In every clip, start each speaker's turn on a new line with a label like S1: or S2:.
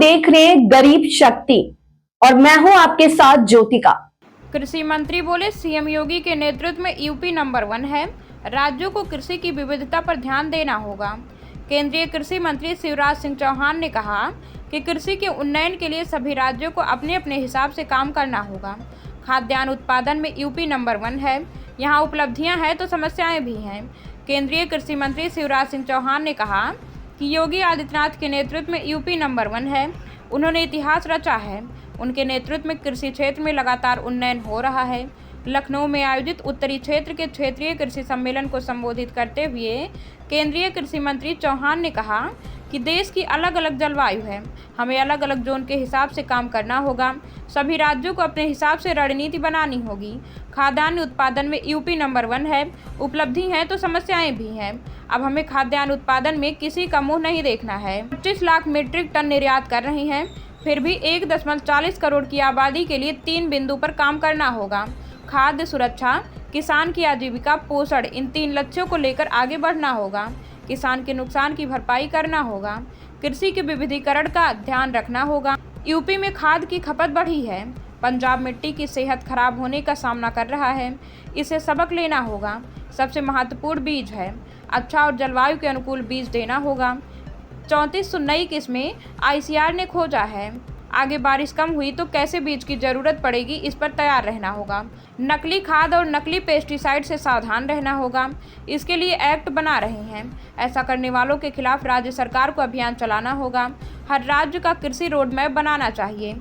S1: देख रहे हैं गरीब शक्ति और मैं हूं आपके साथ ज्योतिका।
S2: कृषि मंत्री बोले, सीएम योगी के नेतृत्व में यूपी नंबर 1 है। राज्यों को कृषि की विविधता पर ध्यान देना होगा। केंद्रीय कृषि मंत्री शिवराज सिंह चौहान ने कहा कि कृषि के उन्नयन के लिए सभी राज्यों को अपने अपने हिसाब से काम करना होगा। खाद्यान्न उत्पादन में यूपी नंबर 1 है। यहाँ उपलब्धियां हैं तो समस्याएं भी हैं। केंद्रीय कृषि मंत्री शिवराज सिंह चौहान ने कहा कि योगी आदित्यनाथ के नेतृत्व में यूपी नंबर 1 है। उन्होंने इतिहास रचा है। उनके नेतृत्व में कृषि क्षेत्र में लगातार उन्नयन हो रहा है। लखनऊ में आयोजित उत्तरी क्षेत्र के क्षेत्रीय कृषि सम्मेलन को संबोधित करते हुए केंद्रीय कृषि मंत्री चौहान ने कहा कि देश की अलग अलग जलवायु है, हमें अलग अलग जोन के हिसाब से काम करना होगा। सभी राज्यों को अपने हिसाब से रणनीति बनानी होगी। खाद्यान्न उत्पादन में यूपी नंबर 1 है। उपलब्धि हैं तो समस्याएं भी हैं। अब हमें खाद्यान्न उत्पादन में किसी का मुंह नहीं देखना है। 25 लाख मीट्रिक टन निर्यात कर रहे हैं, फिर भी 1.40 करोड़ की आबादी के लिए 3 बिंदु पर काम करना होगा। खाद्य सुरक्षा, किसान की आजीविका, पोषण, इन 3 लक्ष्यों को लेकर आगे बढ़ना होगा। किसान के नुकसान की भरपाई करना होगा। कृषि के विविधीकरण का ध्यान रखना होगा। यूपी में खाद की खपत बढ़ी है। पंजाब मिट्टी की सेहत खराब होने का सामना कर रहा है, इसे सबक लेना होगा। सबसे महत्वपूर्ण बीज है। अच्छा और जलवायु के अनुकूल बीज देना होगा। 3400 नई किस्में आईसीआर ने खोजा है। आगे बारिश कम हुई तो कैसे बीज की जरूरत पड़ेगी, इस पर तैयार रहना होगा। नकली खाद और नकली पेस्टिसाइड से सावधान रहना होगा। इसके लिए एक्ट बना रहे हैं। ऐसा करने वालों के खिलाफ राज्य सरकार को अभियान चलाना होगा। हर राज्य का कृषि रोड मैप बनाना चाहिए।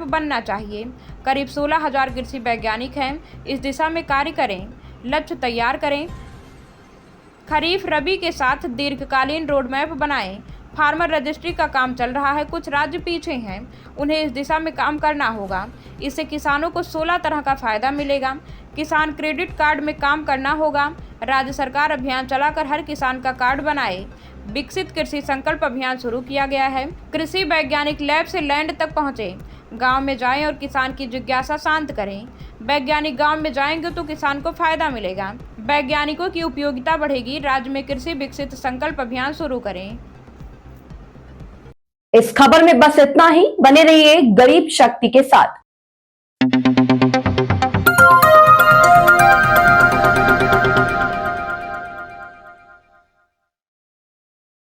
S2: बनना चाहिए। करीब 16,000 कृषि वैज्ञानिक हैं। इस दिशा में कार्य करें, लक्ष्य तैयार करें। खरीफ रबी के साथ दीर्घकालीन रोड मैप बनाएं। फार्मर रजिस्ट्री का काम चल रहा है, कुछ राज्य पीछे हैं, उन्हें इस दिशा में काम करना होगा। इससे किसानों को 16 तरह का फायदा मिलेगा। किसान क्रेडिट कार्ड में काम करना होगा। राज्य सरकार अभियान चलाकर हर किसान का कार्ड बनाए। विकसित कृषि संकल्प अभियान शुरू किया गया है। कृषि वैज्ञानिक लैब से लैंड तक पहुंचे। गांव में जाएं और किसान की जिज्ञासा शांत करें। वैज्ञानिक गांव में जाएंगे तो किसान को फायदा मिलेगा। वैज्ञानिकों की उपयोगिता बढ़ेगी। राज्य में कृषि विकसित संकल्प अभियान शुरू करें।
S1: इस खबर में बस इतना ही। बने रहिए गरीब शक्ति के साथ।